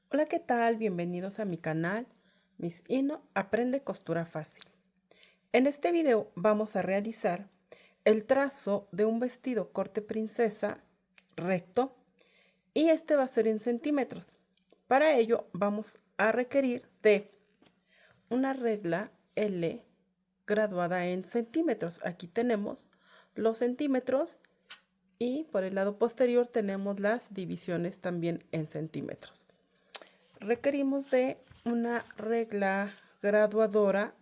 Hola, ¿qué tal? Bienvenidos a mi canal, Miss Ino Aprende Costura Fácil. En este video vamos a realizar el trazo de un vestido corte princesa recto y este va a ser en centímetros. Para ello vamos a requerir de una regla L graduada en centímetros. Aquí tenemos los centímetros y por el lado posterior tenemos las divisiones también en centímetros. Requerimos de una regla graduadora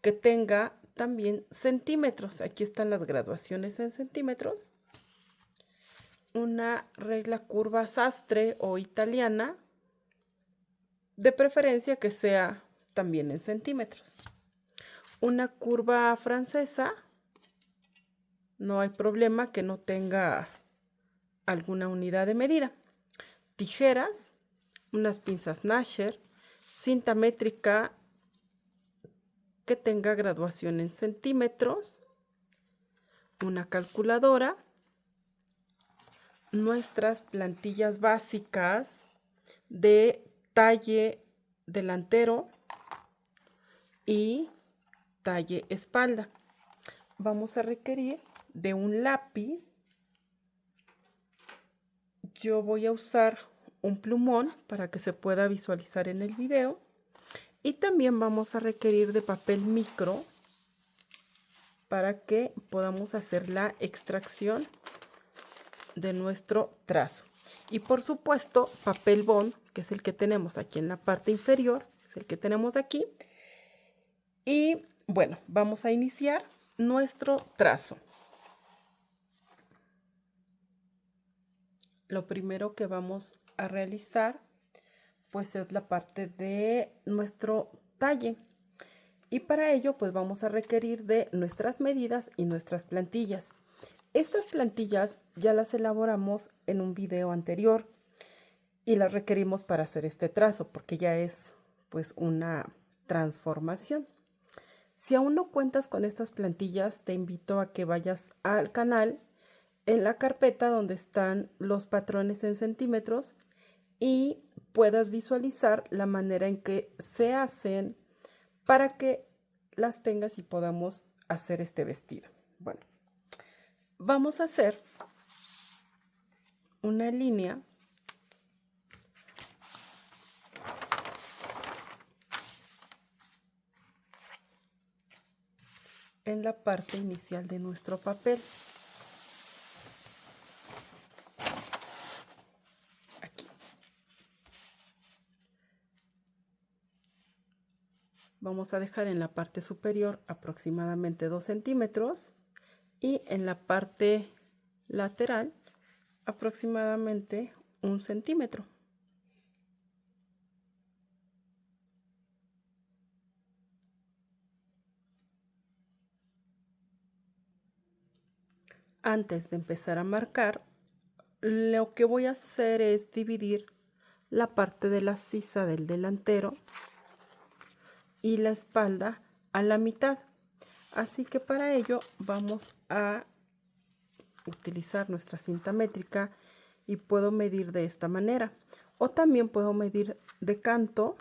que tenga también centímetros. Aquí están las graduaciones en centímetros. Una regla curva sastre o italiana, de preferencia que sea también en centímetros. Una curva francesa, no hay problema que no tenga alguna unidad de medida. Tijeras, unas pinzas Nasher, cinta métrica que tenga graduación en centímetros, una calculadora, nuestras plantillas básicas de talle delantero y talle espalda. Vamos a requerir de un lápiz. Yo voy a usar un plumón para que se pueda visualizar en el video. Y también vamos a requerir de papel micro para que podamos hacer la extracción de nuestro trazo. Y por supuesto, papel bond, que es el que tenemos aquí en la parte inferior, es el que tenemos aquí. Y bueno, vamos a iniciar nuestro trazo. Lo primero que vamos a realizar pues es la parte de nuestro talle. Y para ello pues vamos a requerir de nuestras medidas y nuestras plantillas. Estas plantillas ya las elaboramos en un video anterior y las requerimos para hacer este trazo porque ya es pues una transformación. Si aún no cuentas con estas plantillas, te invito a que vayas al canal en la carpeta donde están los patrones en centímetros y puedas visualizar la manera en que se hacen para que las tengas y podamos hacer este vestido. Bueno, vamos a hacer una línea en la parte inicial de nuestro papel. Aquí. Vamos a dejar en la parte superior aproximadamente 2 centímetros y en la parte lateral aproximadamente 1 centímetro. Antes de empezar a marcar, lo que voy a hacer es dividir la parte de la sisa del delantero y la espalda a la mitad. Así que para ello vamos a utilizar nuestra cinta métrica y puedo medir de esta manera. O también puedo medir de canto,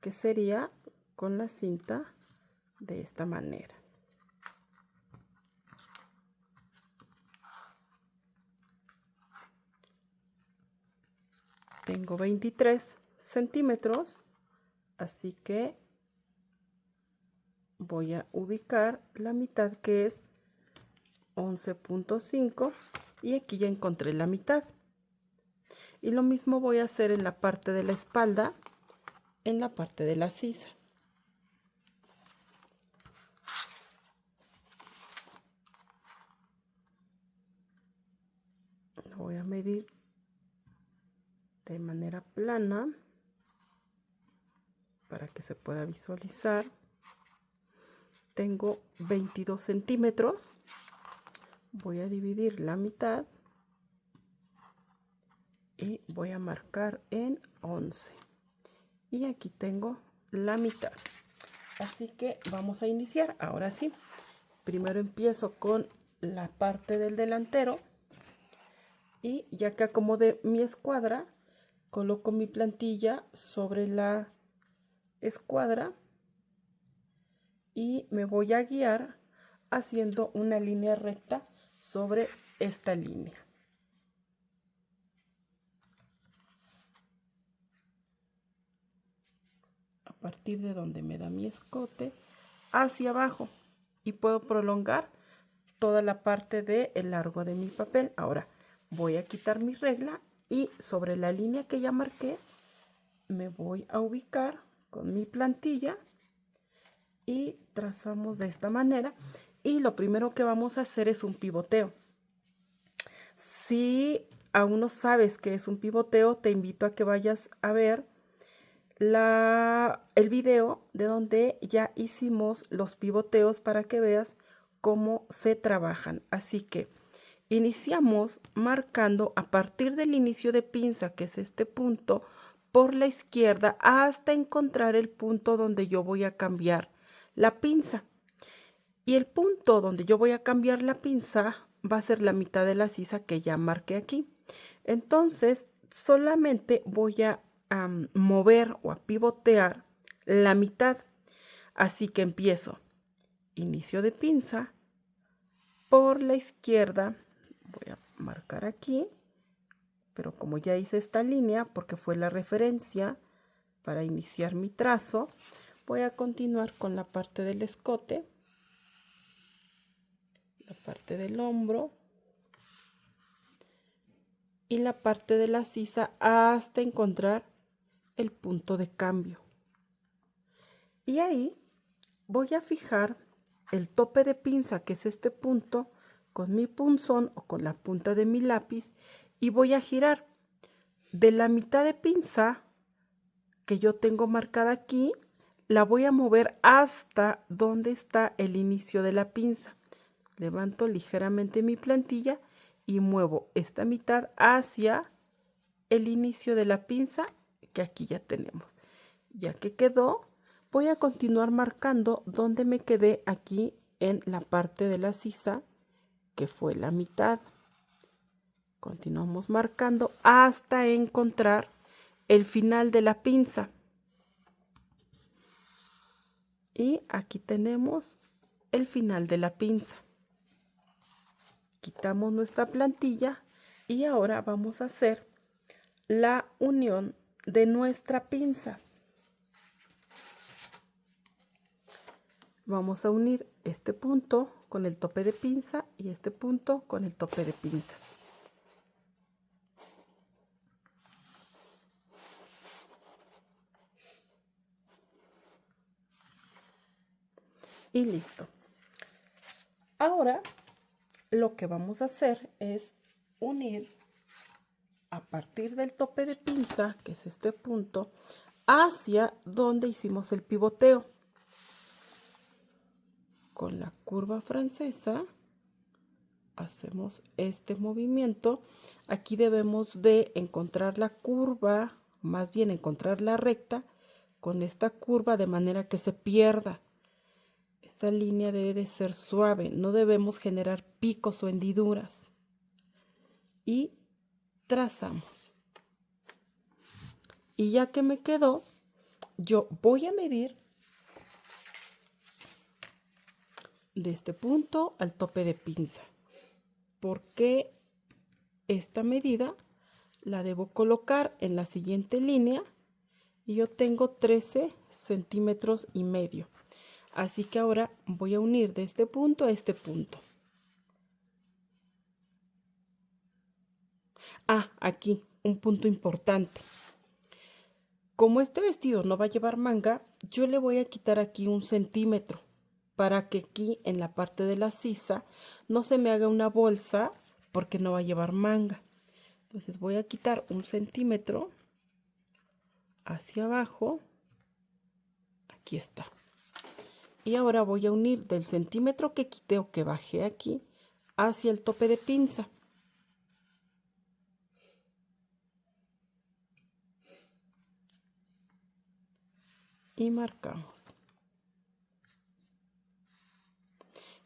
que sería con la cinta de esta manera. Tengo 23 centímetros, así que voy a ubicar la mitad, que es 11.5, y aquí ya encontré la mitad. Y lo mismo voy a hacer en la parte de la espalda, en la parte de la sisa. Voy a medir de manera plana para que se pueda visualizar. Tengo 22 centímetros. Voy a dividir la mitad y voy a marcar en 11. Y aquí tengo la mitad. Así que vamos a iniciar. Ahora sí, primero empiezo con la parte del delantero y ya que acomodé mi escuadra, Coloco mi plantilla sobre la escuadra y me voy a guiar haciendo una línea recta sobre esta línea. A partir de donde me da mi escote hacia abajo, y puedo prolongar toda la parte del largo de mi papel. Ahora voy a quitar mi regla y sobre la línea que ya marqué me voy a ubicar con mi plantilla y trazamos de esta manera. Y lo primero que vamos a hacer es un pivoteo. Si aún no sabes qué es un pivoteo, te invito a que vayas a ver el video de donde ya hicimos los pivoteos para que veas cómo se trabajan. Así que iniciamos marcando a partir del inicio de pinza, que es este punto, por la izquierda hasta encontrar el punto donde yo voy a cambiar la pinza. Y el punto donde yo voy a cambiar la pinza va a ser la mitad de la sisa que ya marqué aquí. Entonces solamente voy a mover o a pivotear la mitad. Así que empiezo inicio de pinza por la izquierda. Voy a marcar aquí, pero como ya hice esta línea porque fue la referencia para iniciar mi trazo, voy a continuar con la parte del escote, la parte del hombro y la parte de la sisa hasta encontrar el punto de cambio. Y ahí voy a fijar el tope de pinza, que es este punto, con mi punzón o con la punta de mi lápiz, y voy a girar de la mitad de pinza que yo tengo marcada aquí, la voy a mover hasta donde está el inicio de la pinza. Levanto ligeramente mi plantilla y muevo esta mitad hacia el inicio de la pinza que aquí ya tenemos. Ya que quedó, voy a continuar marcando donde me quedé aquí en la parte de la sisa, que fue la mitad. Continuamos marcando hasta encontrar el final de la pinza. Y aquí tenemos el final de la pinza. Quitamos nuestra plantilla y ahora vamos a hacer la unión de nuestra pinza. Vamos a unir este punto con el tope de pinza y este punto con el tope de pinza. Y listo. Ahora lo que vamos a hacer es unir a partir del tope de pinza, que es este punto, hacia donde hicimos el pivoteo. Con la curva francesa hacemos este movimiento. Aquí debemos de encontrar la curva, más bien encontrar la recta con esta curva de manera que se pierda. Esta línea debe de ser suave, no debemos generar picos o hendiduras. Y trazamos. Y ya que me quedó, yo voy a medir de este punto al tope de pinza, porque esta medida la debo colocar en la siguiente línea y yo tengo 13 centímetros y medio. Así que ahora voy a unir de este punto a este punto. Aquí un punto importante. Como este vestido no va a llevar manga, yo le voy a quitar aquí 1 centímetro para que aquí en la parte de la sisa no se me haga una bolsa porque no va a llevar manga. Entonces voy a quitar 1 centímetro hacia abajo. Aquí está. Y ahora voy a unir del centímetro que quité o que bajé aquí hacia el tope de pinza. Y marcamos.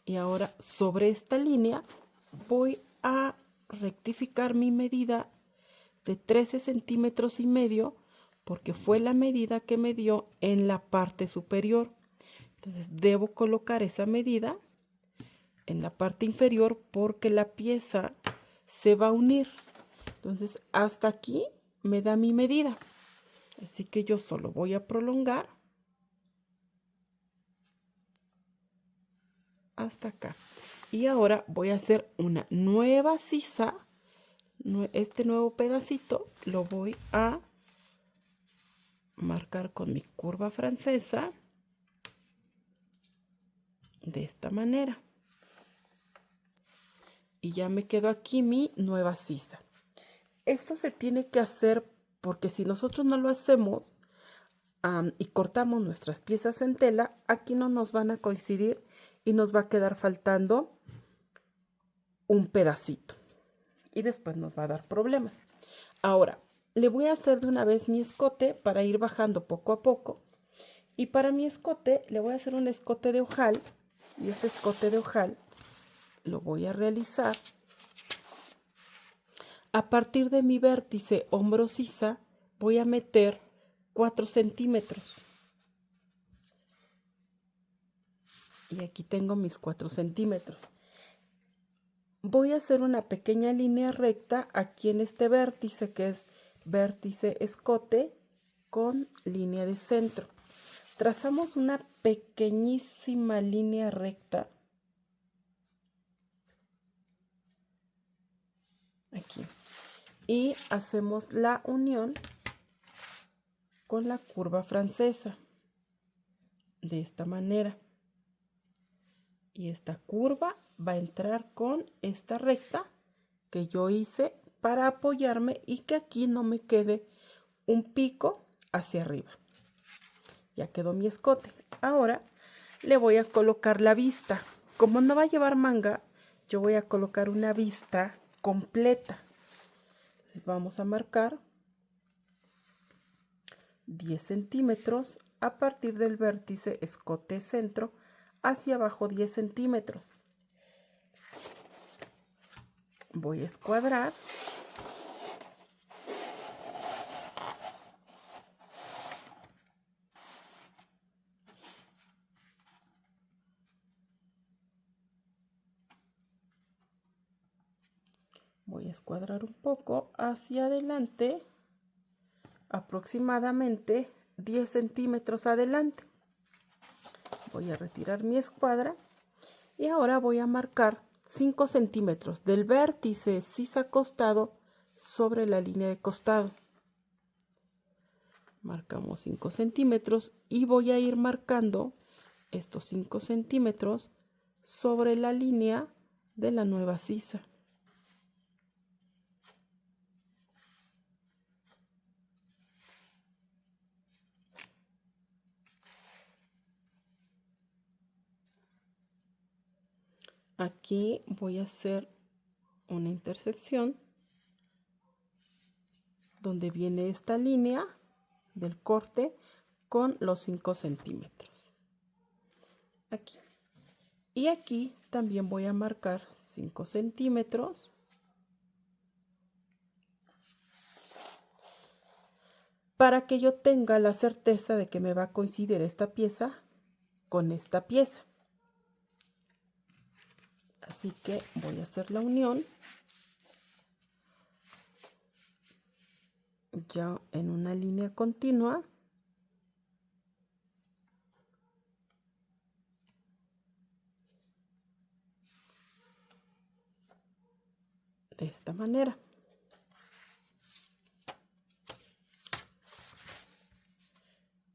Y ahora sobre esta línea voy a rectificar mi medida de 13 centímetros y medio, porque fue la medida que me dio en la parte superior. Entonces debo colocar esa medida en la parte inferior porque la pieza se va a unir. Entonces hasta aquí me da mi medida. Así que yo solo voy a prolongar hasta acá. Y ahora voy a hacer una nueva sisa. Este nuevo pedacito lo voy a marcar con mi curva francesa de esta manera. Y ya me quedó aquí mi nueva sisa. Esto se tiene que hacer porque si nosotros no lo hacemos y cortamos nuestras piezas en tela, aquí no nos van a coincidir y nos va a quedar faltando un pedacito. Y después nos va a dar problemas. Ahora, le voy a hacer de una vez mi escote para ir bajando poco a poco. Y para mi escote le voy a hacer un escote de ojal. Y este escote de ojal lo voy a realizar a partir de mi vértice hombro sisa. Voy a meter 4 centímetros. Y aquí tengo mis 4 centímetros. Voy a hacer una pequeña línea recta aquí en este vértice, que es vértice escote con línea de centro. Trazamos una pequeñísima línea recta aquí y hacemos la unión con la curva francesa de esta manera. Y esta curva va a entrar con esta recta que yo hice para apoyarme y que aquí no me quede un pico hacia arriba. Ya quedó mi escote. Ahora le voy a colocar la vista. Como no va a llevar manga, yo voy a colocar una vista completa. Entonces vamos a marcar 10 centímetros a partir del vértice escote centro hacia abajo 10 centímetros. Voy a escuadrar. Voy a escuadrar un poco hacia adelante, aproximadamente 10 centímetros adelante. Voy a retirar mi escuadra y ahora voy a marcar 5 centímetros del vértice sisa costado sobre la línea de costado. Marcamos 5 centímetros y voy a ir marcando estos 5 centímetros sobre la línea de la nueva sisa. Aquí voy a hacer una intersección donde viene esta línea del corte con los 5 centímetros. Aquí. Y aquí también voy a marcar 5 centímetros. Para que yo tenga la certeza de que me va a coincidir esta pieza con esta pieza. Así que voy a hacer la unión ya en una línea continua. De esta manera.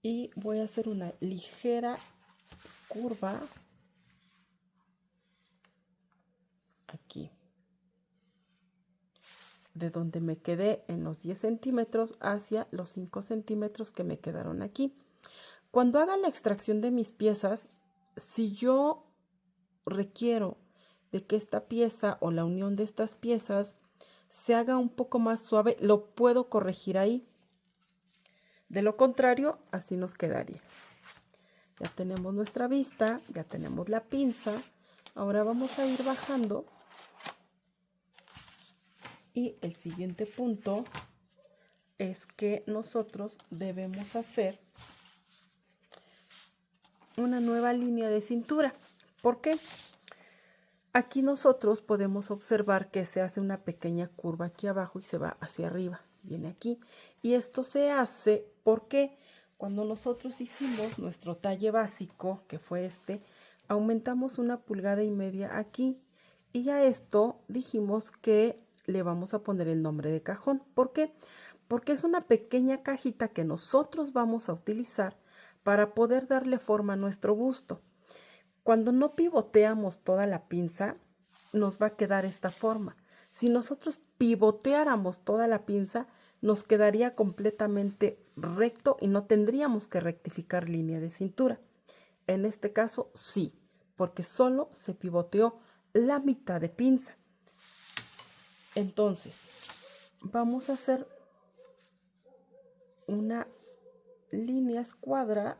Y voy a hacer una ligera curva aquí. De donde me quedé en los 10 centímetros hacia los 5 centímetros que me quedaron aquí. Cuando haga la extracción de mis piezas, si yo requiero de que esta pieza o la unión de estas piezas se haga un poco más suave, lo puedo corregir ahí. De lo contrario, así nos quedaría. Ya tenemos nuestra vista, ya tenemos la pinza. Ahora vamos a ir bajando. Y el siguiente punto es que nosotros debemos hacer una nueva línea de cintura. ¿Por qué? Aquí nosotros podemos observar que se hace una pequeña curva aquí abajo y se va hacia arriba. Viene aquí. Y esto se hace porque cuando nosotros hicimos nuestro talle básico, que fue este, aumentamos 1,5 pulgadas aquí. Y a esto dijimos que le vamos a poner el nombre de cajón. ¿Por qué? Porque es una pequeña cajita que nosotros vamos a utilizar para poder darle forma a nuestro busto. Cuando no pivoteamos toda la pinza, nos va a quedar esta forma. Si nosotros pivoteáramos toda la pinza, nos quedaría completamente recto y no tendríamos que rectificar línea de cintura. En este caso, sí, porque solo se pivoteó la mitad de pinza. Entonces, vamos a hacer una línea escuadra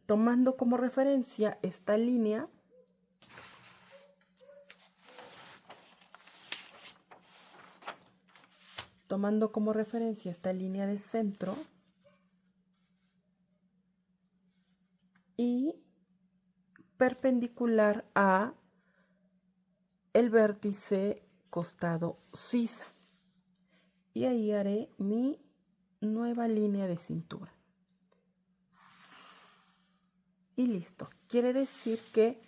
tomando como referencia esta línea. Tomando como referencia esta línea de centro y perpendicular a el vértice costado sisa. Y ahí haré mi nueva línea de cintura. Y listo. Quiere decir que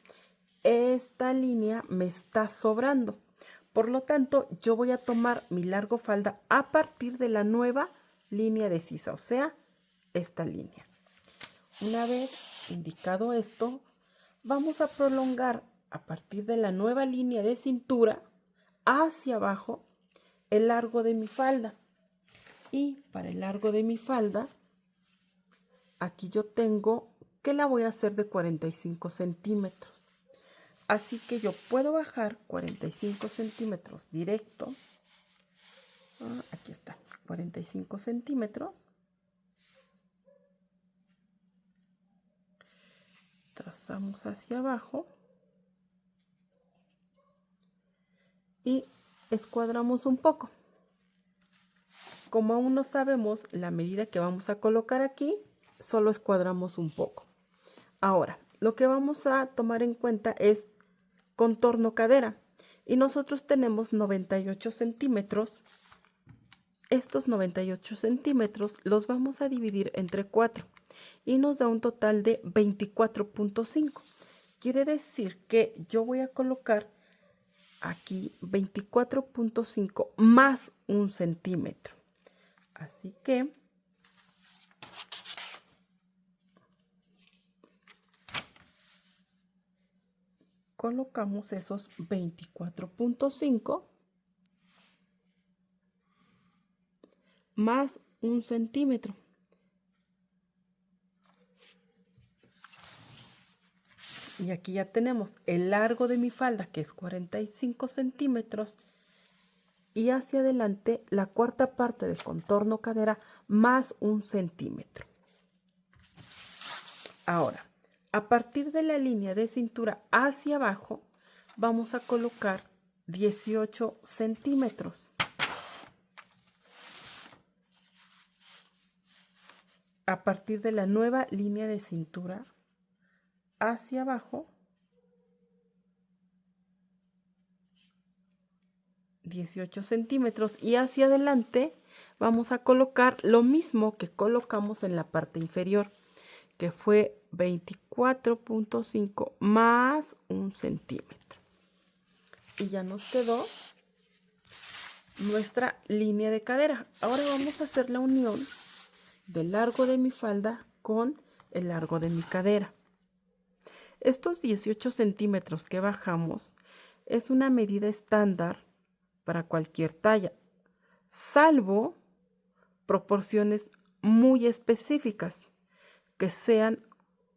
esta línea me está sobrando. Por lo tanto, yo voy a tomar mi largo falda a partir de la nueva línea de sisa, o sea, esta línea. Una vez indicado esto, vamos a prolongar a partir de la nueva línea de cintura hacia abajo el largo de mi falda. Y para el largo de mi falda, aquí yo tengo que la voy a hacer de 45 centímetros. Así que yo puedo bajar 45 centímetros directo. Aquí está, 45 centímetros. Trazamos hacia abajo. Y escuadramos un poco. Como aún no sabemos la medida que vamos a colocar aquí, solo escuadramos un poco. Ahora, lo que vamos a tomar en cuenta es contorno cadera. Y nosotros tenemos 98 centímetros. Estos 98 centímetros los vamos a dividir entre 4 y nos da un total de 24.5. Quiere decir que yo voy a colocar aquí 24.5 más 1 centímetro. Así que colocamos esos 24.5 más 1 centímetro. Y aquí ya tenemos el largo de mi falda, que es 45 centímetros. Y hacia adelante la cuarta parte del contorno cadera más 1 centímetro. Ahora, a partir de la línea de cintura hacia abajo, vamos a colocar 18 centímetros. A partir de la nueva línea de cintura hacia abajo, 18 centímetros, y hacia adelante vamos a colocar lo mismo que colocamos en la parte inferior, que fue 24.5 más 1 centímetro. Y ya nos quedó nuestra línea de cadera. Ahora vamos a hacer la unión del largo de mi falda con el largo de mi cadera. Estos 18 centímetros que bajamos es una medida estándar para cualquier talla, salvo proporciones muy específicas que sean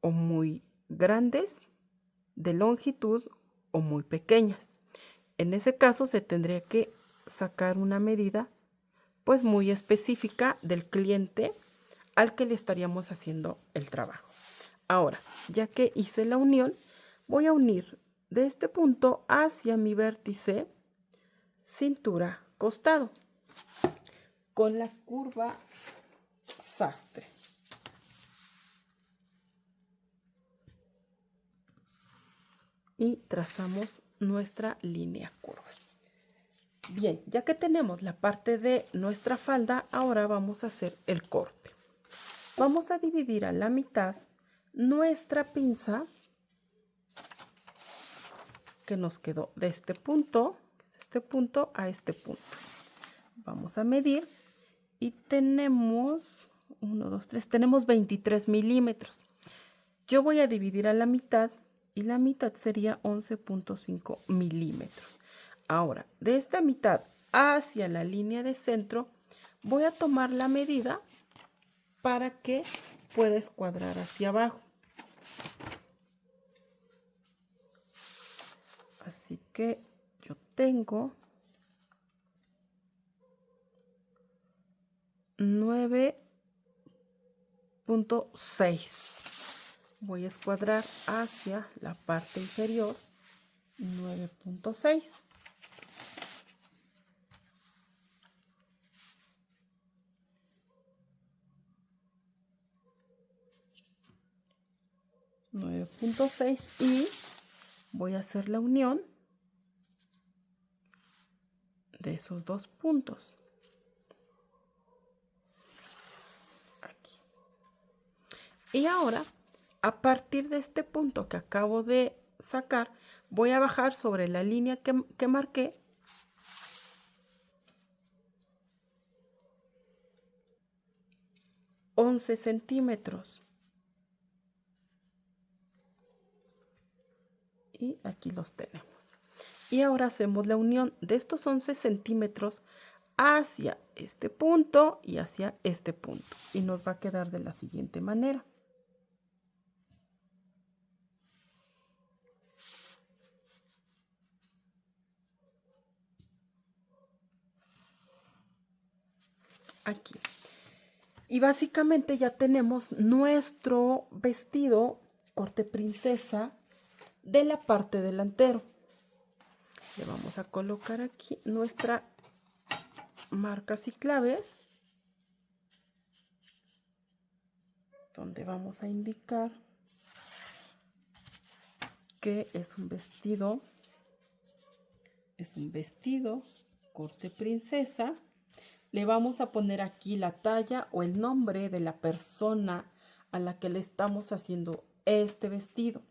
o muy grandes de longitud o muy pequeñas. En ese caso se tendría que sacar una medida pues muy específica del cliente al que le estaríamos haciendo el trabajo. Ahora, ya que hice la unión, voy a unir de este punto hacia mi vértice cintura costado. con la curva sastre. Y trazamos nuestra línea curva. Bien, ya que tenemos la parte de nuestra falda, ahora vamos a hacer el corte. Vamos a dividir a la mitad nuestra pinza que nos quedó de este punto a este punto. Vamos a medir y tenemos 1, 2, 3, tenemos 23 milímetros. Yo voy a dividir a la mitad y la mitad sería 11.5 milímetros. Ahora, de esta mitad hacia la línea de centro, voy a tomar la medida para que pueda escuadrar hacia abajo. Así que yo tengo 9.6. Voy a escuadrar hacia la parte inferior 9.6. Y voy a hacer la unión de esos dos puntos. Aquí. Y ahora, a partir de este punto que acabo de sacar, voy a bajar sobre la línea que marqué. ...11 centímetros. Y aquí los tenemos. Y ahora hacemos la unión de estos 11 centímetros hacia este punto y hacia este punto. Y nos va a quedar de la siguiente manera. Aquí. Y básicamente ya tenemos nuestro vestido corte princesa de la parte delantero. Le vamos a colocar aquí nuestra marcas y claves, donde vamos a indicar que es un vestido corte princesa. Le vamos a poner aquí la talla o el nombre de la persona a la que le estamos haciendo este vestido.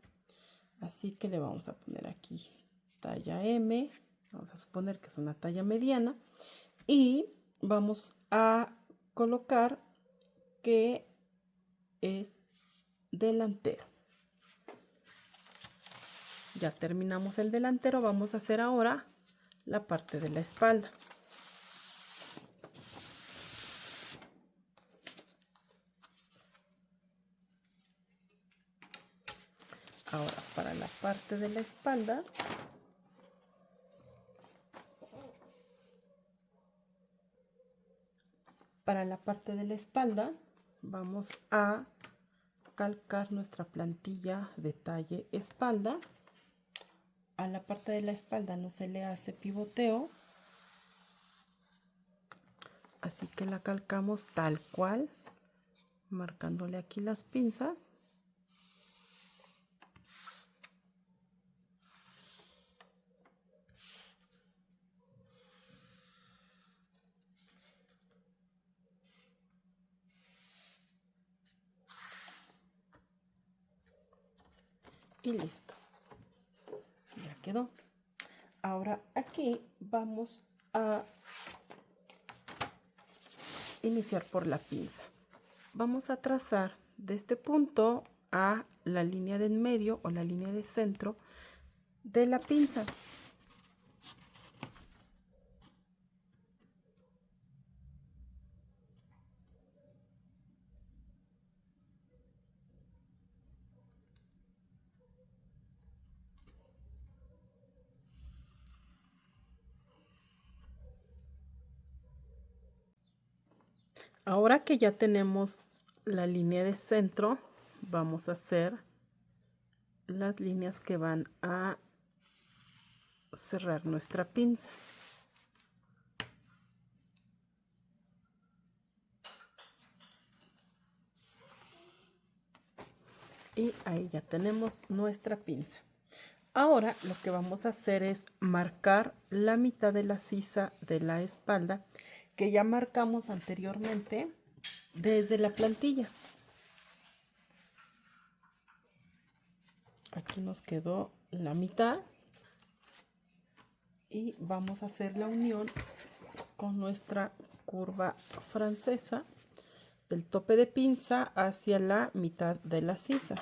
Así que le vamos a poner aquí talla M. Vamos a suponer que es una talla mediana. Y vamos a colocar que es delantero. Ya terminamos el delantero. Vamos a hacer ahora la parte de la espalda. Ahora, para la parte de la espalda, vamos a calcar nuestra plantilla de talle espalda. A la parte de la espalda no se le hace pivoteo, así que la calcamos tal cual, marcándole aquí las pinzas. Y listo, ya quedó. Ahora aquí vamos a iniciar por la pinza. Vamos a trazar de este punto a la línea de en medio o la línea de centro de la pinza. Ahora que ya tenemos la línea de centro, vamos a hacer las líneas que van a cerrar nuestra pinza. Y ahí ya tenemos nuestra pinza. Ahora lo que vamos a hacer es marcar la mitad de la sisa de la espalda que ya marcamos anteriormente desde la plantilla. Aquí nos quedó la mitad y vamos a hacer la unión con nuestra curva francesa del tope de pinza hacia la mitad de la sisa.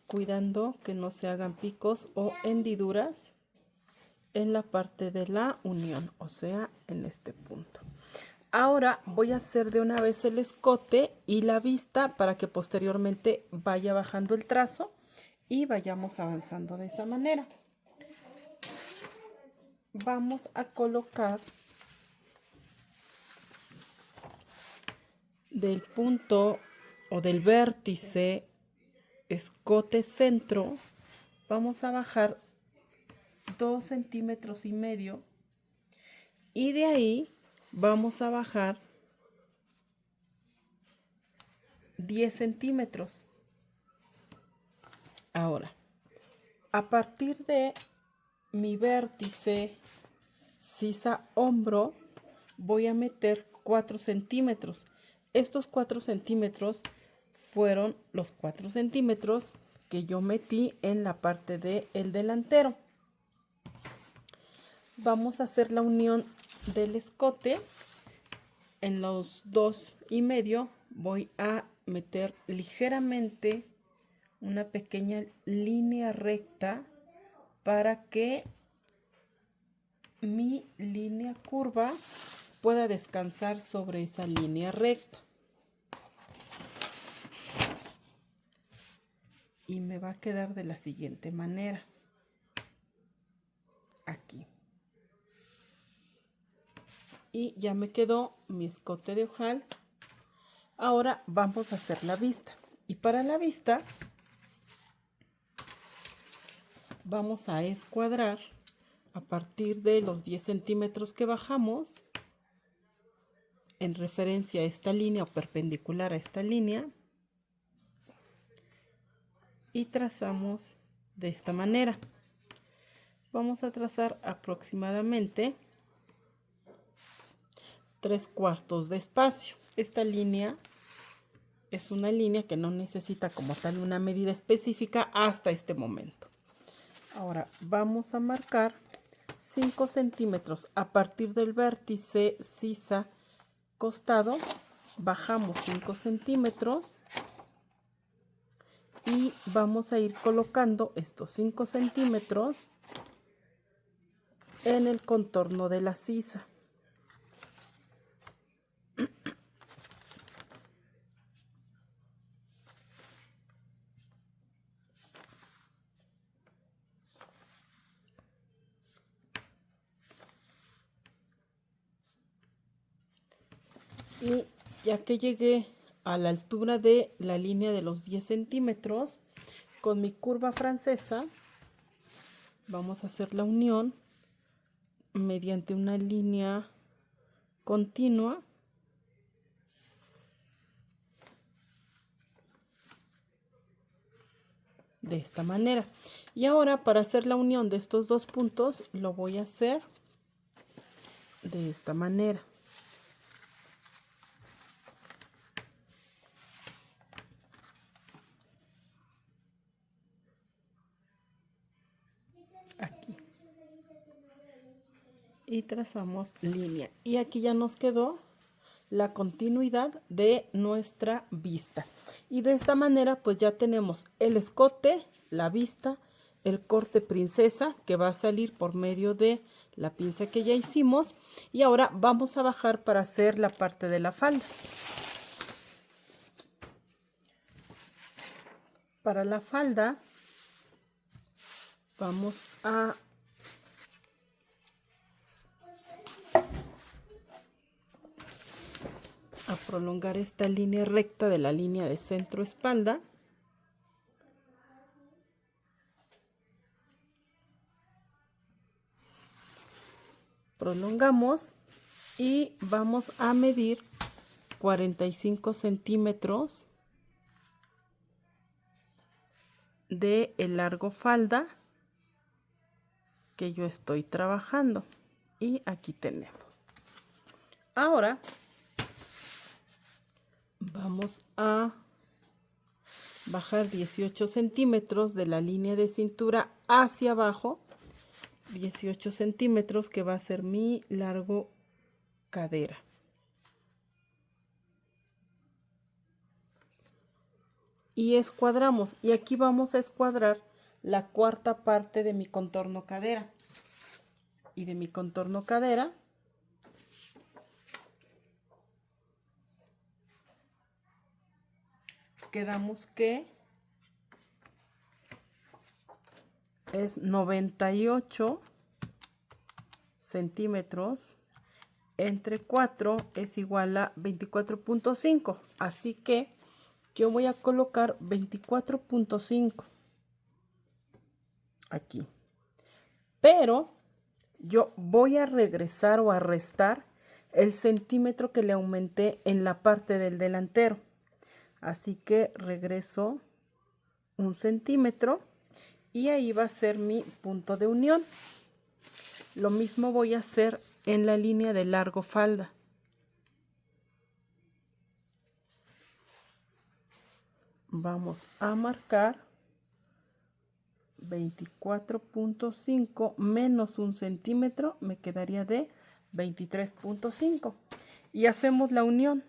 Cuidando que no se hagan picos o hendiduras en la parte de la unión, o sea, en este punto. Ahora voy a hacer de una vez el escote y la vista para que posteriormente vaya bajando el trazo y vayamos avanzando de esa manera. Vamos a colocar del punto o del vértice escote centro, vamos a bajar 2,5 centímetros y de ahí vamos a bajar 10 centímetros. Ahora, a partir de mi vértice sisa hombro, voy a meter 4 centímetros. Estos 4 centímetros fueron los 4 centímetros que yo metí en la parte del delantero. Vamos a hacer la unión del escote. En los 2,5 voy a meter ligeramente una pequeña línea recta para que mi línea curva pueda descansar sobre esa línea recta. Y me va a quedar de la siguiente manera. Aquí. Y ya me quedó mi escote de ojal. Ahora vamos a hacer la vista. Y para la vista vamos a escuadrar a partir de los 10 centímetros que bajamos en referencia a esta línea o perpendicular a esta línea. Y trazamos de esta manera. Vamos a trazar aproximadamente 3/4 de espacio. Esta línea es una línea que no necesita como tal una medida específica hasta este momento. Ahora vamos a marcar 5 centímetros a partir del vértice sisa costado. Bajamos 5 centímetros y vamos a ir colocando estos 5 centímetros en el contorno de la sisa. Y ya que llegué a la altura de la línea de los 10 centímetros, con mi curva francesa vamos a hacer la unión mediante una línea continua de esta manera. Y ahora para hacer la unión de estos dos puntos lo voy a hacer de esta manera. Aquí. Y trazamos línea. Y aquí ya nos quedó la continuidad de nuestra vista. Y de esta manera pues ya tenemos el escote, la vista, el corte princesa que va a salir por medio de la pinza que ya hicimos. Y ahora vamos a bajar para hacer la parte de la falda. Para la falda vamos a prolongar esta línea recta de la línea de centro espalda. Prolongamos y vamos a medir 45 centímetros de el largo falda que yo estoy trabajando. Y aquí tenemos. Ahora vamos a bajar 18 centímetros de la línea de cintura hacia abajo. 18 centímetros que va a ser mi largo cadera. Y escuadramos. Y aquí vamos a escuadrar la cuarta parte de mi contorno cadera. Y de mi contorno cadera quedamos que es 98 centímetros entre 4 es igual a 24.5. Así que yo voy a colocar 24.5 aquí. Pero yo voy a regresar o a restar el centímetro que le aumenté en la parte del delantero. Así que regreso 1 centímetro y ahí va a ser mi punto de unión. Lo mismo voy a hacer en la línea de largo falda. Vamos a marcar 24.5 menos 1 centímetro, me quedaría de 23.5 y hacemos la unión.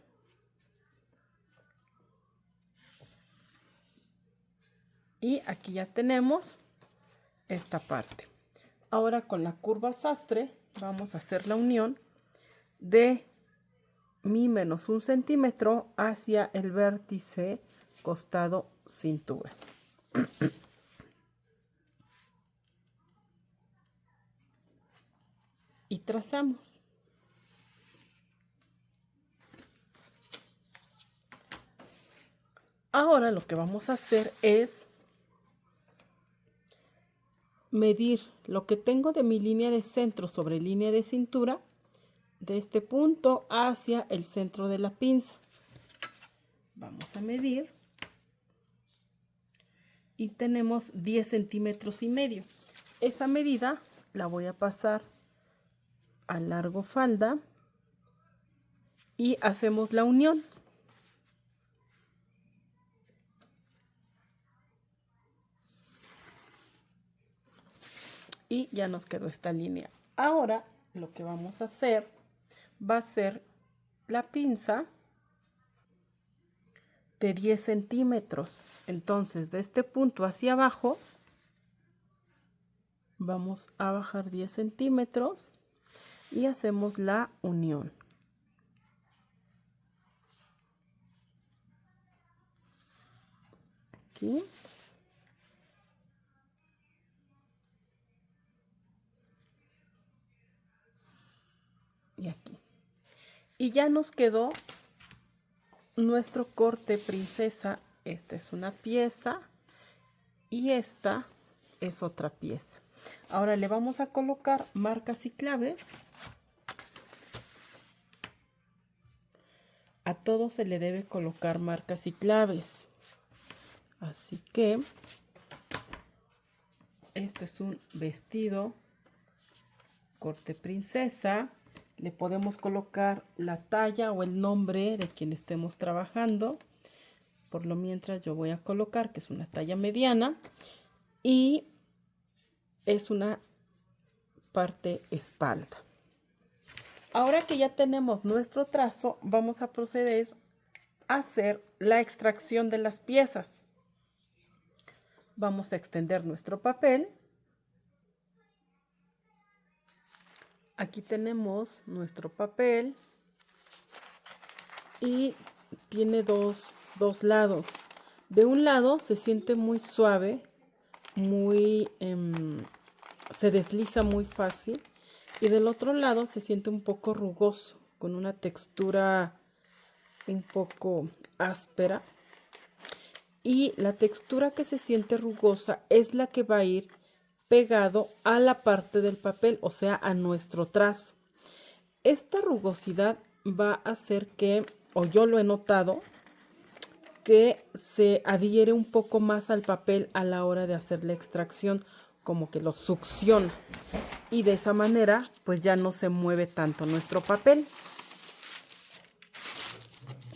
Y aquí ya tenemos esta parte. Ahora con la curva sastre vamos a hacer la unión de mi menos 1 centímetro hacia el vértice costado cintura. Y trazamos. Ahora lo que vamos a hacer es medir lo que tengo de mi línea de centro sobre línea de cintura, de este punto hacia el centro de la pinza. Vamos a medir y tenemos 10 centímetros y medio. Esa medida la voy a pasar a largo falda y hacemos la unión. Y ya nos quedó esta línea. Ahora lo que vamos a hacer va a ser la pinza de 10 centímetros. Entonces de este punto hacia abajo vamos a bajar 10 centímetros y hacemos la unión. Aquí. Y aquí. Y ya nos quedó nuestro corte princesa. Esta es una pieza y esta es otra pieza. Ahora le vamos a colocar marcas y claves. A todo se le debe colocar marcas y claves. Así que esto es un vestido corte princesa. Le podemos colocar la talla o el nombre de quien estemos trabajando. Por lo mientras yo voy a colocar que es una talla mediana y es una parte espalda. Ahora que ya tenemos nuestro trazo, vamos a proceder a hacer la extracción de las piezas. Vamos a extender nuestro papel. Aquí tenemos nuestro papel y tiene dos lados. De un lado se siente muy suave, se desliza muy fácil, y del otro lado se siente un poco rugoso, con una textura un poco áspera. Y la textura que se siente rugosa es la que va a ir pegado a la parte del papel, o sea, a nuestro trazo. Esta rugosidad va a hacer que o yo lo he notado, que se adhiere un poco más al papel a la hora de hacer la extracción, como que lo succiona. Y de esa manera, pues ya no se mueve tanto nuestro papel.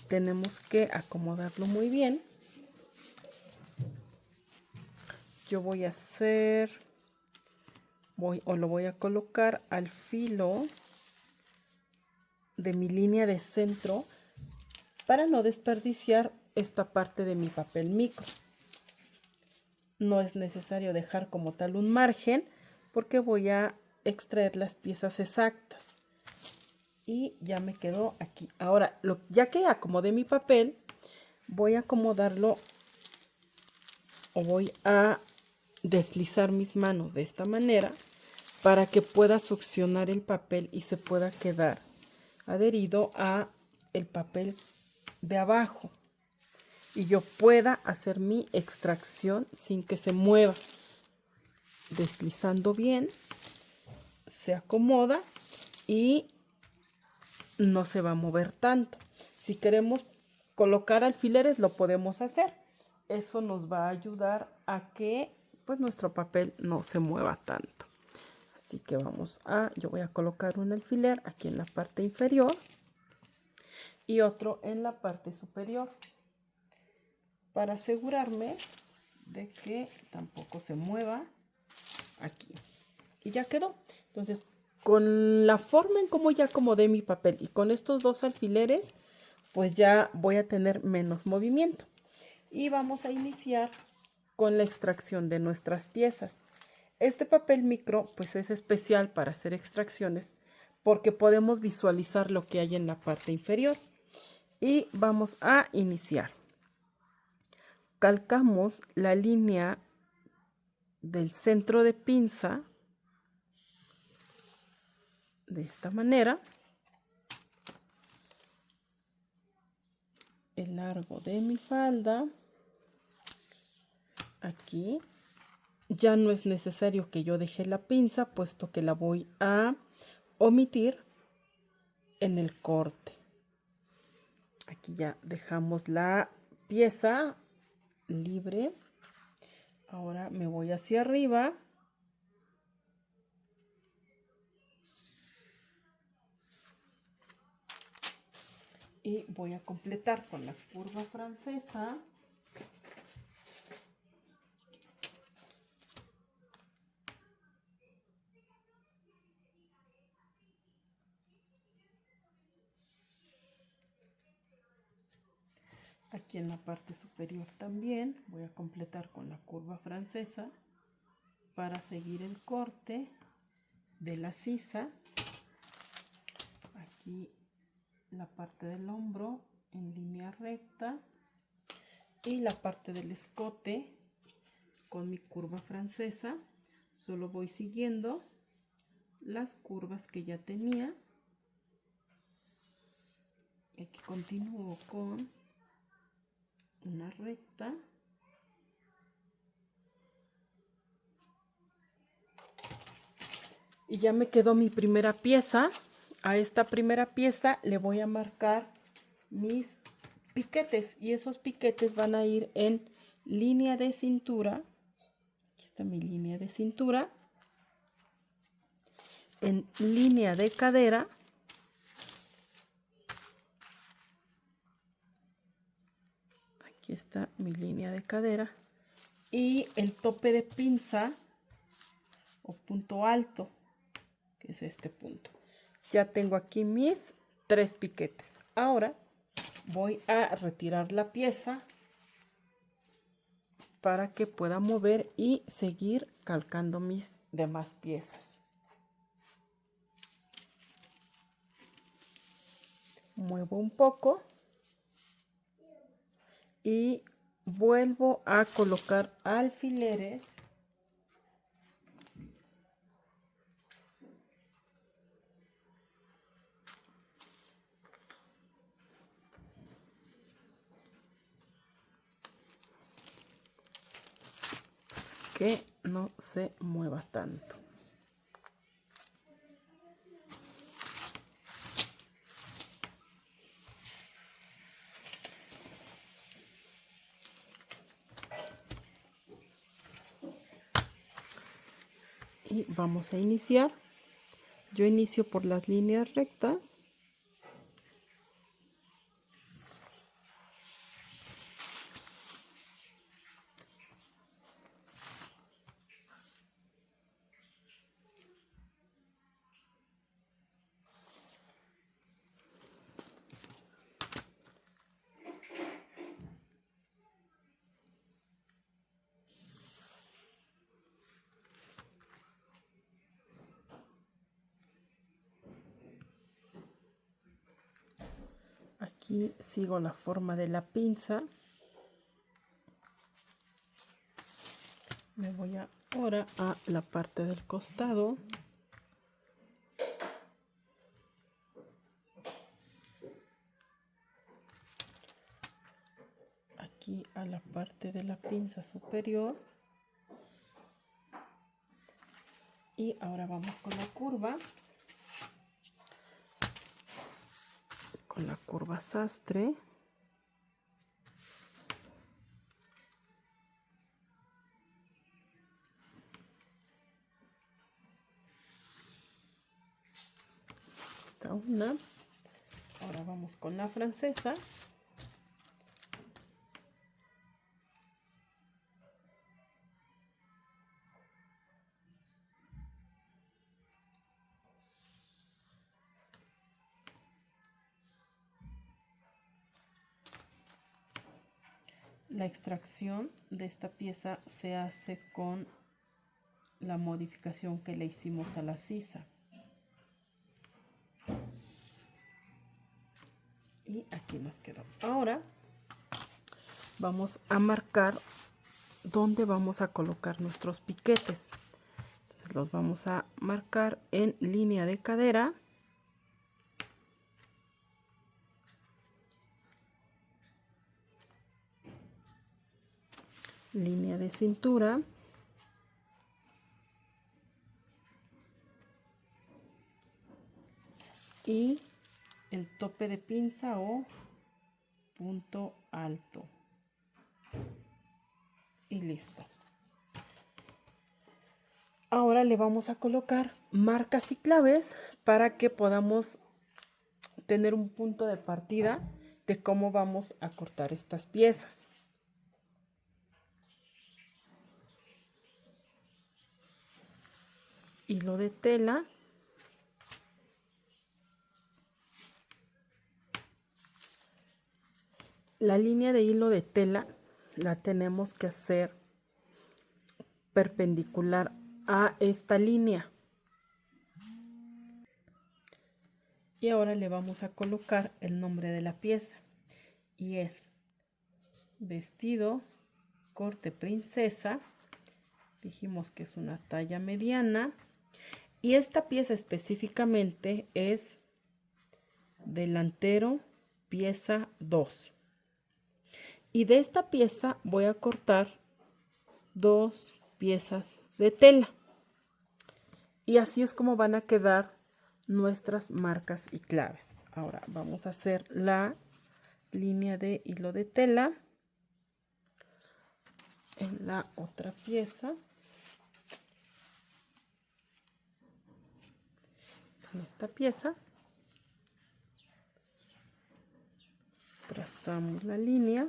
Tenemos que acomodarlo muy bien. Yo voy a hacer, lo voy a colocar al filo de mi línea de centro para no desperdiciar esta parte de mi papel micro. No es necesario dejar como tal un margen porque voy a extraer las piezas exactas. Y ya me quedó aquí. Ahora, ya que acomodé mi papel, voy a acomodarlo o voy a deslizar mis manos de esta manera para que pueda succionar el papel y se pueda quedar adherido a el papel de abajo y yo pueda hacer mi extracción sin que se mueva. Deslizando bien, se acomoda y no se va a mover tanto. Si queremos colocar alfileres, lo podemos hacer. Eso nos va a ayudar a que pues nuestro papel no se mueva tanto. Así que yo voy a colocar un alfiler aquí en la parte inferior y otro en la parte superior para asegurarme de que tampoco se mueva aquí. Y ya quedó. Entonces, con la forma en cómo ya acomodé mi papel y con estos dos alfileres, pues ya voy a tener menos movimiento. Y vamos a iniciar con la extracción de nuestras piezas. Este papel micro pues es especial para hacer extracciones porque podemos visualizar lo que hay en la parte inferior. Y vamos a iniciar. Calcamos la línea del centro de pinza de esta manera. El largo de mi falda. Aquí. Ya no es necesario que yo deje la pinza, puesto que la voy a omitir en el corte. Aquí ya dejamos la pieza libre. Ahora me voy hacia arriba. Y voy a completar con la curva francesa. Aquí en la parte superior también voy a completar con la curva francesa para seguir el corte de la sisa. Aquí la parte del hombro en línea recta y la parte del escote con mi curva francesa. Solo voy siguiendo las curvas que ya tenía. Aquí continúo con una recta. Y ya me quedó mi primera pieza. A esta primera pieza le voy a marcar mis piquetes y esos piquetes van a ir en línea de cintura. Aquí está mi línea de cintura. En línea de cadera. Aquí está mi línea de cadera. Y el tope de pinza o punto alto, que es este punto. Ya tengo aquí mis 3 piquetes. Ahora voy a retirar la pieza para que pueda mover y seguir calcando mis demás piezas. Muevo un poco y vuelvo a colocar alfileres que no se mueva tanto. y vamos a iniciar. Yo inicio por las líneas rectas. Aquí sigo la forma de la pinza. Me voy ahora a la parte del costado. Aquí a la parte de la pinza superior. Y ahora vamos con la curva. Con la curva sastre. Esta una. Ahora vamos con la francesa. La extracción de esta pieza se hace con la modificación que le hicimos a la sisa. Y aquí nos quedó. Ahora vamos a marcar dónde vamos a colocar nuestros piquetes. Los vamos a marcar en línea de cadera. Línea de cintura. Y el tope de pinza o punto alto. Y listo. Ahora le vamos a colocar marcas y claves para que podamos tener un punto de partida de cómo vamos a cortar estas piezas. Hilo de tela. La línea de hilo de tela la tenemos que hacer perpendicular a esta línea. Y ahora le vamos a colocar el nombre de la pieza. Y es vestido corte princesa. Dijimos que es una talla mediana. Y esta pieza específicamente es delantero pieza 2. Y de esta pieza voy a cortar 2 piezas de tela. Y así es como van a quedar nuestras marcas y claves. Ahora vamos a hacer la línea de hilo de tela en la otra pieza. En esta pieza trazamos la línea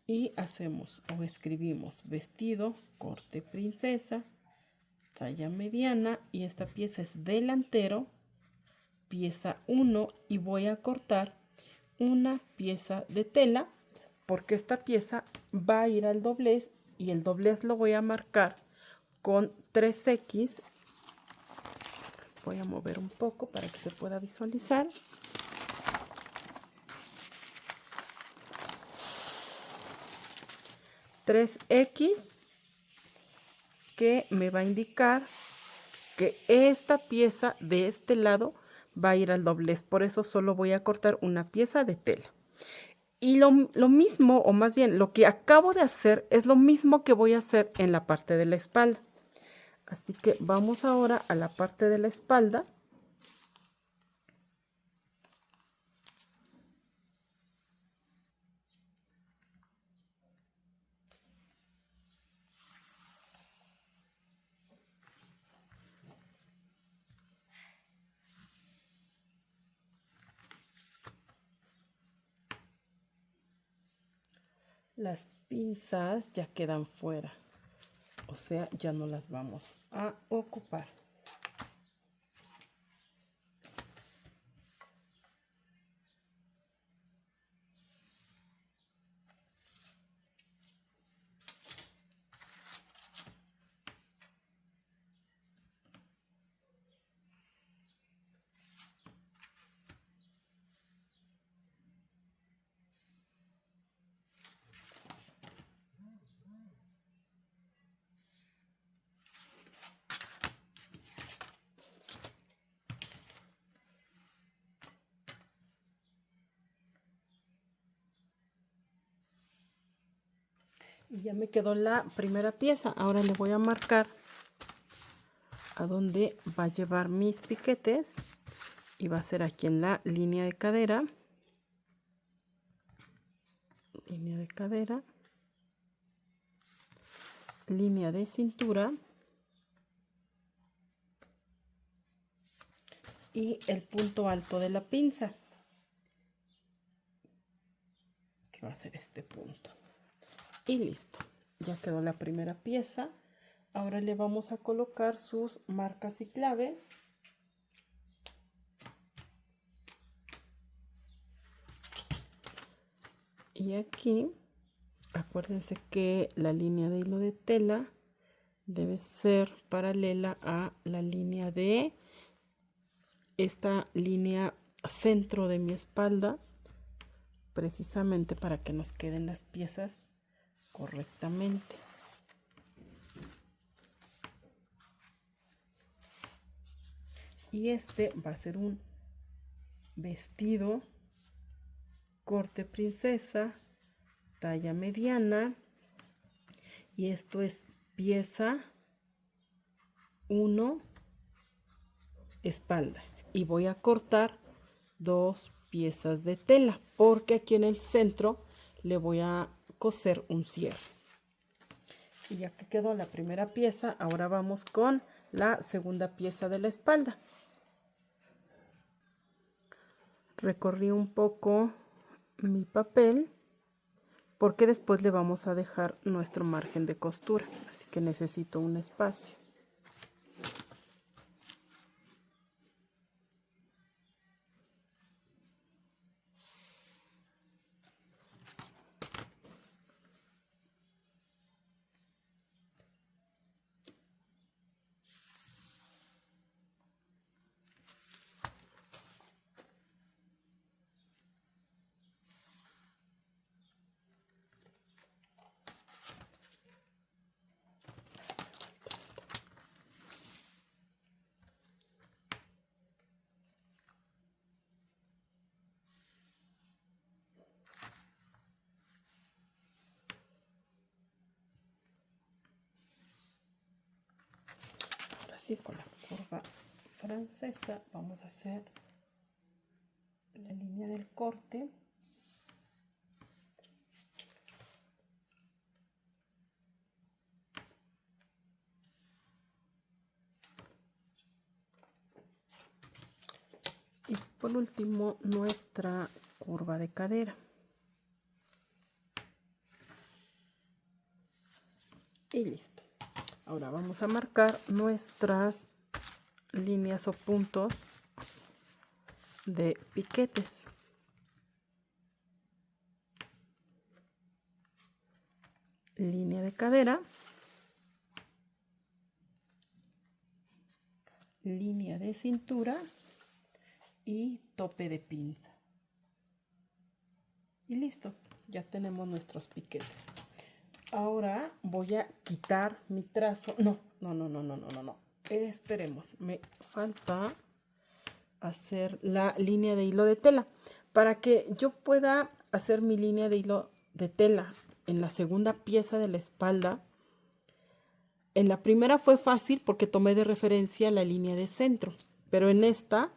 y hacemos o escribimos vestido corte princesa talla mediana, y esta pieza es delantero pieza 1 y voy a cortar una pieza de tela porque esta pieza va a ir al doblez y el doblez lo voy a marcar con 3X. Voy a mover un poco para que se pueda visualizar. Tres X que me va a indicar que esta pieza de este lado va a ir al doblez, por eso solo voy a cortar una pieza de tela. Y lo mismo, o más bien lo que acabo de hacer es lo mismo que voy a hacer en la parte de la espalda. Así que vamos ahora a la parte de la espalda. las pinzas ya quedan fuera, o sea, ya no las vamos a ocupar. Y ya me quedó la primera pieza. Ahora le voy a marcar a dónde va a llevar mis piquetes. Y va a ser aquí en la línea de cadera. Línea de cadera. Línea de cintura. Y el punto alto de la pinza, que va a ser este punto. Y listo, ya quedó la primera pieza. Ahora le vamos a colocar sus marcas y claves. Y aquí, acuérdense que la línea de hilo de tela debe ser paralela a la línea de esta línea centro de mi espalda, precisamente para que nos queden las piezas correctamente. Y este va a ser un vestido corte princesa, talla mediana, y esto es pieza 1, espalda, y voy a cortar 2 piezas de tela porque aquí en el centro le voy a coser un cierre. Y ya que quedó la primera pieza, ahora vamos con la segunda pieza de la espalda. Recorrí un poco mi papel porque después le vamos a dejar nuestro margen de costura, así que necesito un espacio. Así con la curva francesa vamos a hacer la línea del corte. Y por último nuestra curva de cadera. Y listo. Ahora vamos a marcar nuestras líneas o puntos de piquetes. Línea de cadera, línea de cintura y tope de pinza. Y listo, ya tenemos nuestros piquetes. Ahora voy a quitar mi trazo. No. Esperemos, me falta hacer la línea de hilo de tela. Para que yo pueda hacer mi línea de hilo de tela en la segunda pieza de la espalda, en la primera fue fácil porque tomé de referencia la línea de centro, pero en esta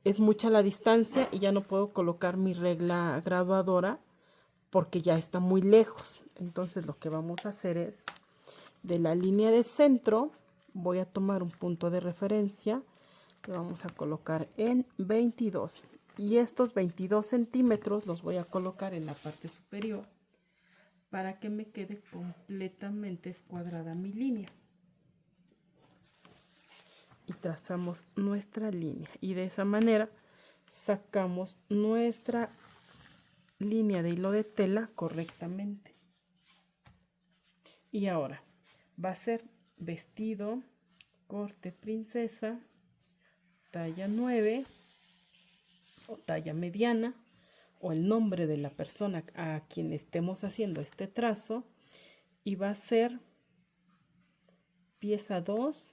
es mucha la distancia y ya no puedo colocar mi regla graduadora porque ya está muy lejos. Entonces lo que vamos a hacer es, de la línea de centro, voy a tomar un punto de referencia que vamos a colocar en 22. Y estos 22 centímetros los voy a colocar en la parte superior para que me quede completamente escuadrada mi línea. Y trazamos nuestra línea y de esa manera sacamos nuestra línea de hilo de tela correctamente. Y ahora va a ser vestido corte princesa, talla 9 o talla mediana, o el nombre de la persona a quien estemos haciendo este trazo, y va a ser pieza 2,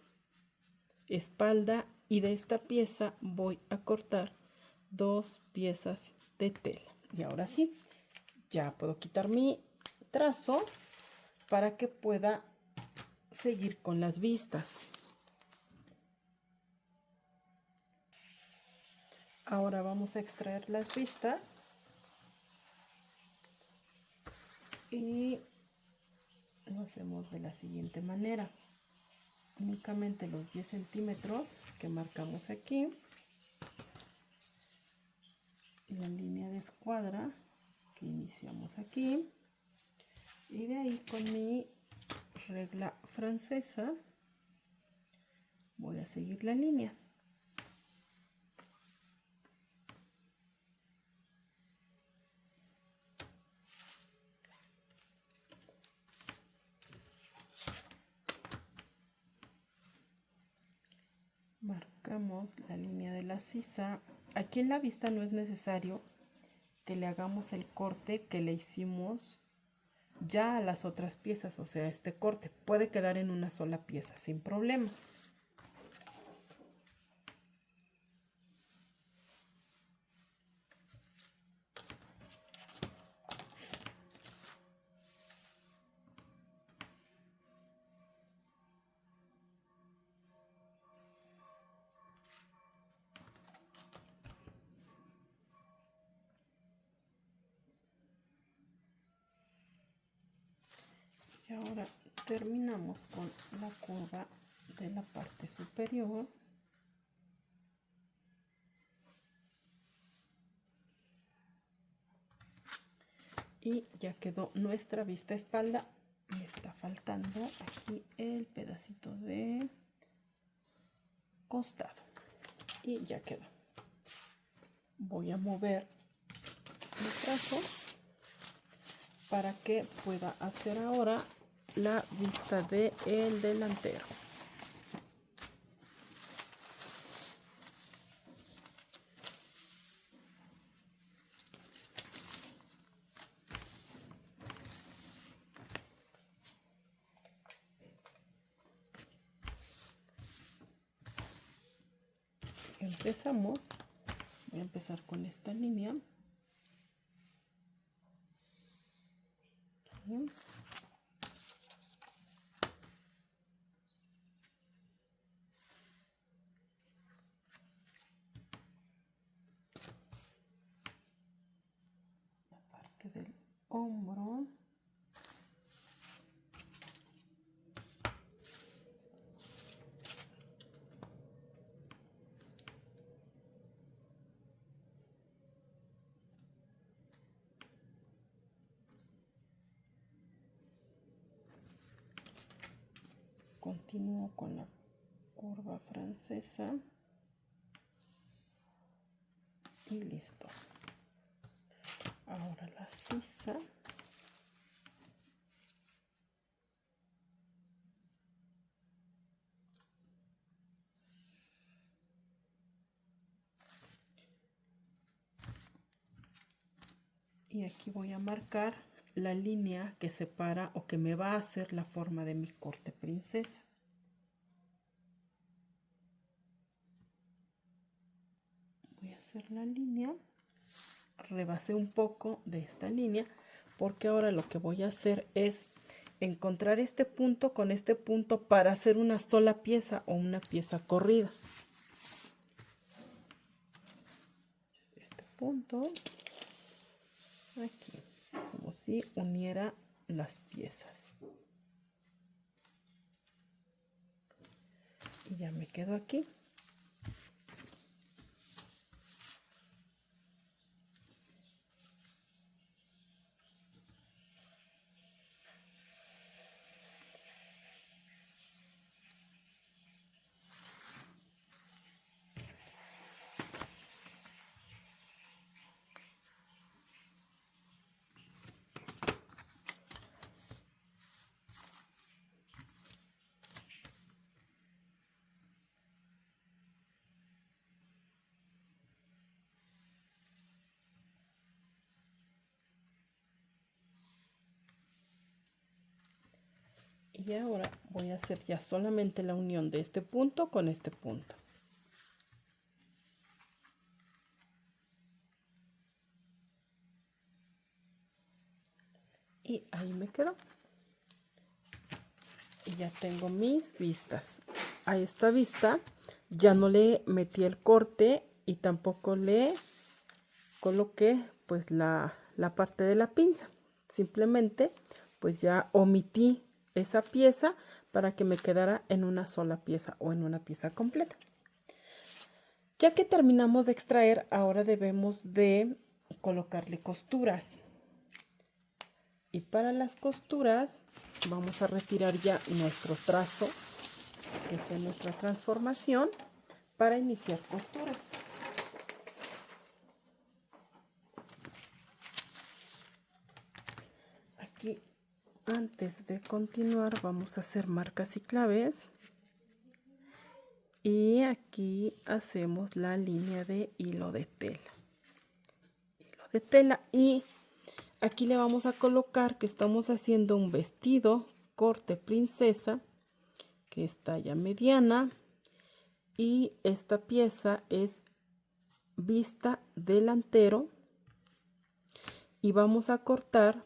espalda, y de esta pieza voy a cortar 2 piezas de tela. Y ahora sí, ya puedo quitar mi trazo para que pueda seguir con las vistas. Ahora vamos a extraer las vistas y lo hacemos de la siguiente manera. Únicamente los 10 centímetros que marcamos aquí, la línea de escuadra que iniciamos aquí, y de ahí con mi regla francesa voy a seguir la línea. Marcamos la línea de la sisa. Aquí en la vista no es necesario que le hagamos el corte que le hicimos ya a las otras piezas, o sea, este corte puede quedar en una sola pieza sin problema. Y ahora terminamos con la curva de la parte superior. Y ya quedó nuestra vista espalda. Me está faltando aquí el pedacito de costado. Y ya quedó. Voy a mover mi trazo para que pueda hacer ahora la vista del delantero. Empezamos, voy a empezar con esta línea. Aquí. La parte del hombro. Continúo con la curva francesa y listo. Ahora la sisa. Y aquí voy a marcar la línea que separa o que me va a hacer la forma de mi corte princesa. Voy a hacer la línea, rebasé un poco de esta línea porque ahora lo que voy a hacer es encontrar este punto con este punto para hacer una sola pieza o una pieza corrida. Este punto aquí, como si uniera las piezas. Y ya me quedo aquí. Y ahora voy a hacer ya solamente la unión de este punto con este punto. Y ahí me quedó. Y ya tengo mis vistas. A esta vista ya no le metí el corte y tampoco le coloqué pues la parte de la pinza. Simplemente pues ya omití esa pieza para que me quedara en una sola pieza o en una pieza completa. Ya que terminamos de extraer, ahora debemos de colocarle costuras. Y para las costuras vamos a retirar ya nuestro trazo, que fue nuestra transformación, para iniciar costuras. Aquí, antes de continuar, vamos a hacer marcas y claves. Y aquí hacemos la línea de hilo de tela. Hilo de tela, y aquí le vamos a colocar que estamos haciendo un vestido corte princesa, que es talla mediana, y esta pieza es vista delantero, y vamos a cortar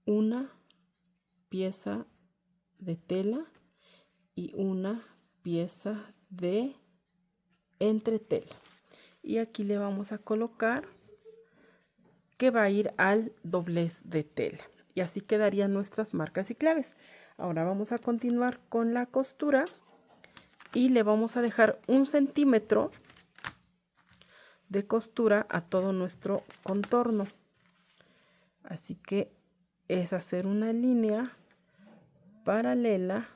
una pieza de tela y una pieza de entretela, y aquí le vamos a colocar que va a ir al doblez de tela, y así quedarían nuestras marcas y claves. Ahora vamos a continuar con la costura y le vamos a dejar 1 centímetro de costura a todo nuestro contorno, así que es hacer una línea paralela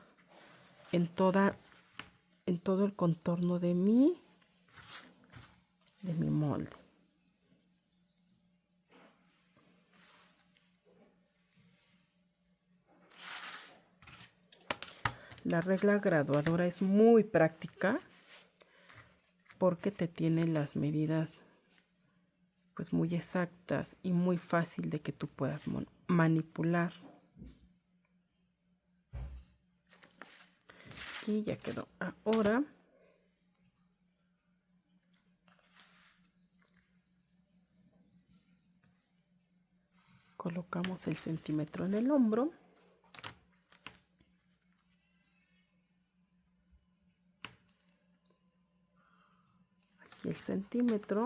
en todo el contorno de mi molde. La regla graduadora es muy práctica porque te tiene las medidas pues muy exactas y muy fácil de que tú puedas manipular. Y ya quedó. Ahora colocamos el centímetro en el hombro. Aquí el centímetro.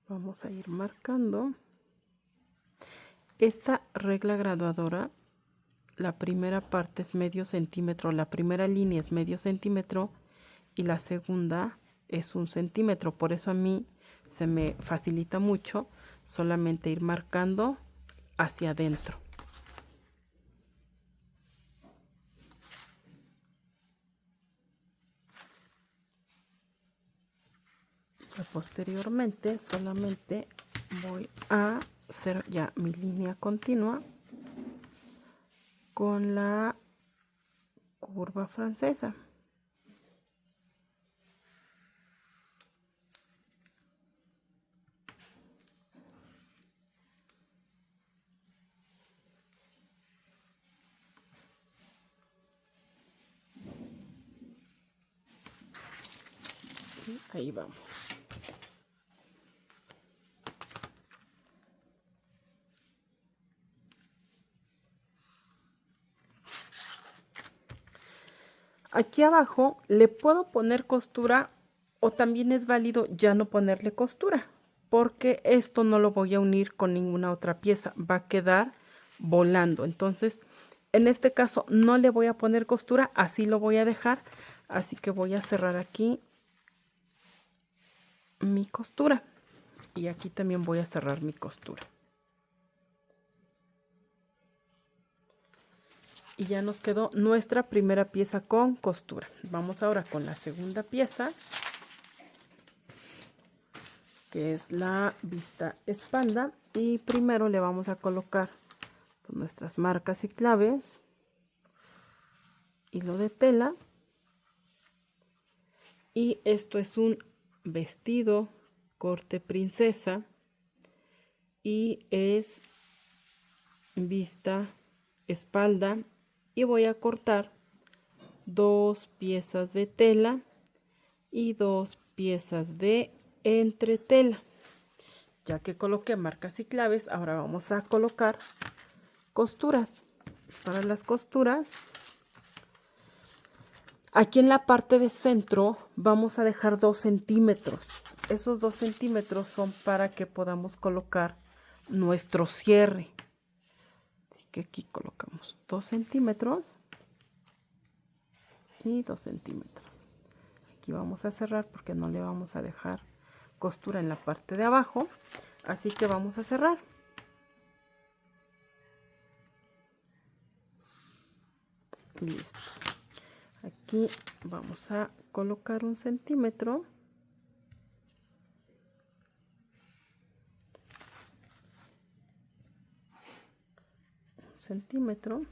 Vamos a ir marcando. Esta regla graduadora, la primera parte es medio centímetro, la primera línea es medio centímetro y la segunda es 1 centímetro. Por eso a mí se me facilita mucho solamente ir marcando hacia adentro. Ya posteriormente solamente voy a hacer ya mi línea continua con la curva francesa. Y ahí vamos. Aquí abajo le puedo poner costura, o también es válido ya no ponerle costura, porque esto no lo voy a unir con ninguna otra pieza, va a quedar volando. Entonces, en este caso no le voy a poner costura, así lo voy a dejar. Así que voy a cerrar aquí mi costura y aquí también voy a cerrar mi costura. Y ya nos quedó nuestra primera pieza con costura. Vamos ahora con la segunda pieza, que es la vista espalda, y primero le vamos a colocar nuestras marcas y claves, hilo de tela, y esto es un vestido corte princesa y es vista, espalda, y voy a cortar 2 piezas de tela y 2 piezas de entretela. Ya que coloqué marcas y claves, ahora vamos a colocar costuras. Para las costuras, aquí en la parte de centro vamos a dejar 2 centímetros. Esos 2 centímetros son para que podamos colocar nuestro cierre. Así que aquí colocamos 2 centímetros y 2 centímetros. Aquí vamos a cerrar porque no le vamos a dejar costura en la parte de abajo. Así que vamos a cerrar. Listo. Aquí vamos a colocar 1 centímetro. Centímetro.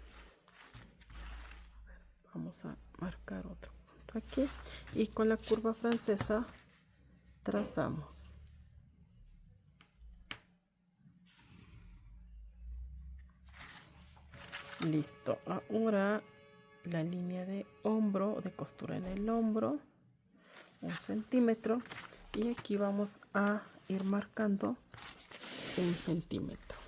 Vamos a marcar otro punto aquí y con la curva francesa trazamos. Listo. Ahora la línea de hombro, de costura en el hombro, 1 centímetro, y aquí vamos a ir marcando 1 centímetro.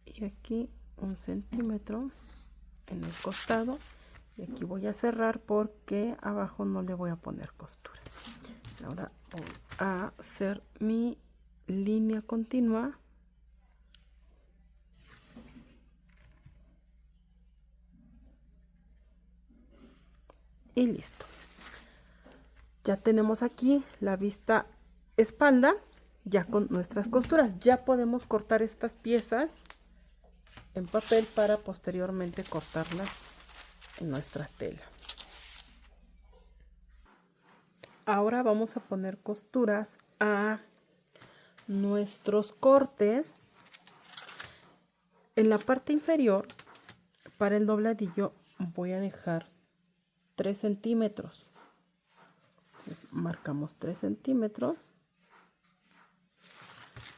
Y aquí 1 centímetro en el costado, y aquí voy a cerrar porque abajo no le voy a poner costura. Ahora voy a hacer mi línea continua y listo. Ya tenemos aquí la vista espalda ya con nuestras costuras. Ya podemos cortar estas piezas en papel para posteriormente cortarlas en nuestra tela. Ahora vamos a poner costuras a nuestros cortes. En la parte inferior, para el dobladillo, voy a dejar 3 centímetros. Entonces, marcamos 3 centímetros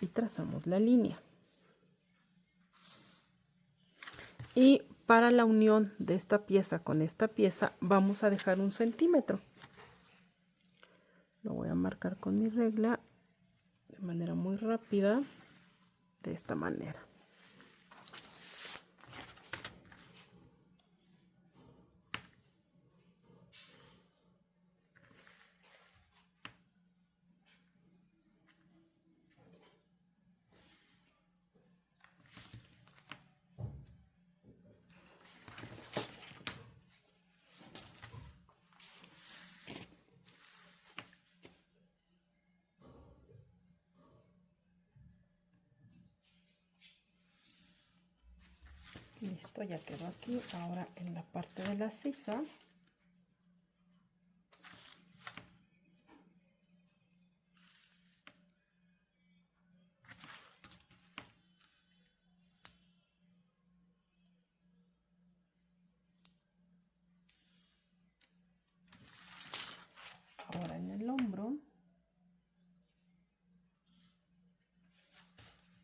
y trazamos la línea. Y para la unión de esta pieza con esta pieza vamos a dejar 1 centímetro. Lo voy a marcar con mi regla de manera muy rápida, de esta manera. Listo, ya quedó aquí. Ahora en la parte de la sisa ahora en el hombro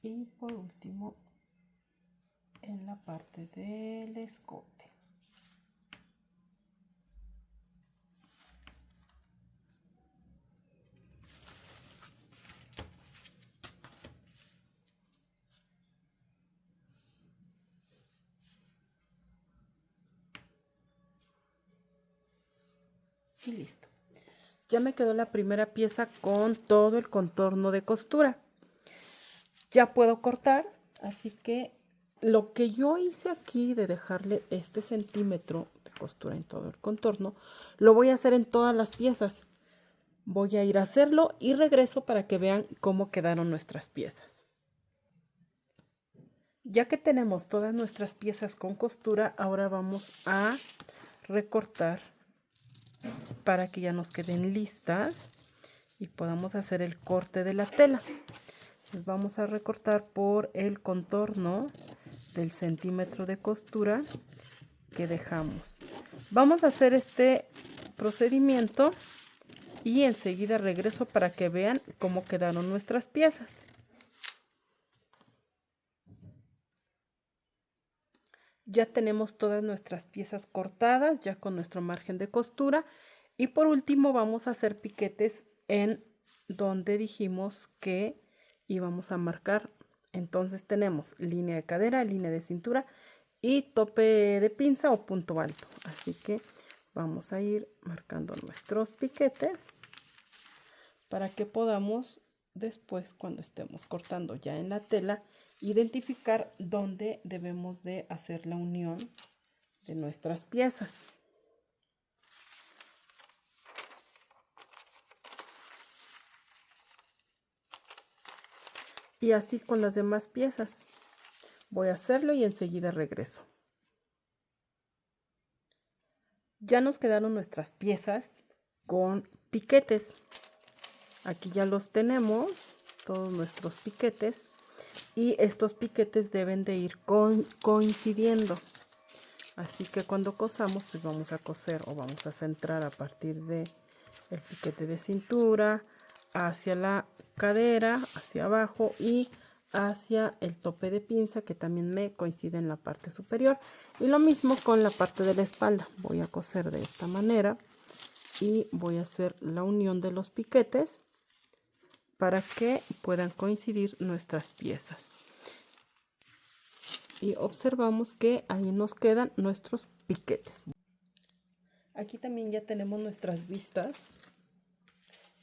y por último en la parte del escote. Y listo. Ya me quedó la primera pieza con todo el contorno de costura. Ya puedo cortar, así que lo que yo hice aquí de dejarle este centímetro de costura en todo el contorno, lo voy a hacer en todas las piezas. Voy a ir a hacerlo y regreso para que vean cómo quedaron nuestras piezas. Ya que tenemos todas nuestras piezas con costura, ahora vamos a recortar para que ya nos queden listas y podamos hacer el corte de la tela. Pues vamos a recortar por el contorno del centímetro de costura que dejamos. Vamos a hacer este procedimiento y enseguida regreso para que vean cómo quedaron nuestras piezas. Ya tenemos todas nuestras piezas cortadas, ya con nuestro margen de costura. Y por último vamos a hacer piquetes en donde dijimos que íbamos a marcar. Entonces tenemos línea de cadera, línea de cintura y tope de pinza o punto alto. Así que vamos a ir marcando nuestros piquetes para que podamos después, cuando estemos cortando ya en la tela, identificar dónde debemos de hacer la unión de nuestras piezas. Y así con las demás piezas. Voy a hacerlo y enseguida regreso. Ya nos quedaron nuestras piezas con piquetes. Aquí ya los tenemos, todos nuestros piquetes. Y estos piquetes deben de ir coincidiendo. Así que cuando cosamos, pues vamos a coser o vamos a centrar a partir de el piquete de cintura hacia la cadera, hacia abajo y hacia el tope de pinza, que también me coincide en la parte superior. Y lo mismo con la parte de la espalda. Voy a coser de esta manera y voy a hacer la unión de los piquetes para que puedan coincidir nuestras piezas. Y observamos que ahí nos quedan nuestros piquetes. Aquí también ya tenemos nuestras vistas.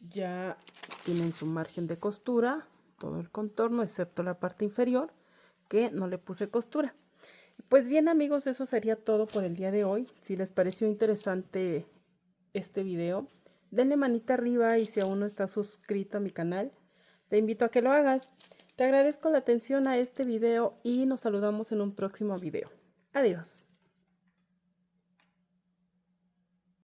Ya tienen su margen de costura, todo el contorno, excepto la parte inferior, que no le puse costura. Pues bien, amigos, eso sería todo por el día de hoy. Si les pareció interesante este video, denle manita arriba y si aún no estás suscrito a mi canal, te invito a que lo hagas. Te agradezco la atención a este video y nos saludamos en un próximo video. Adiós.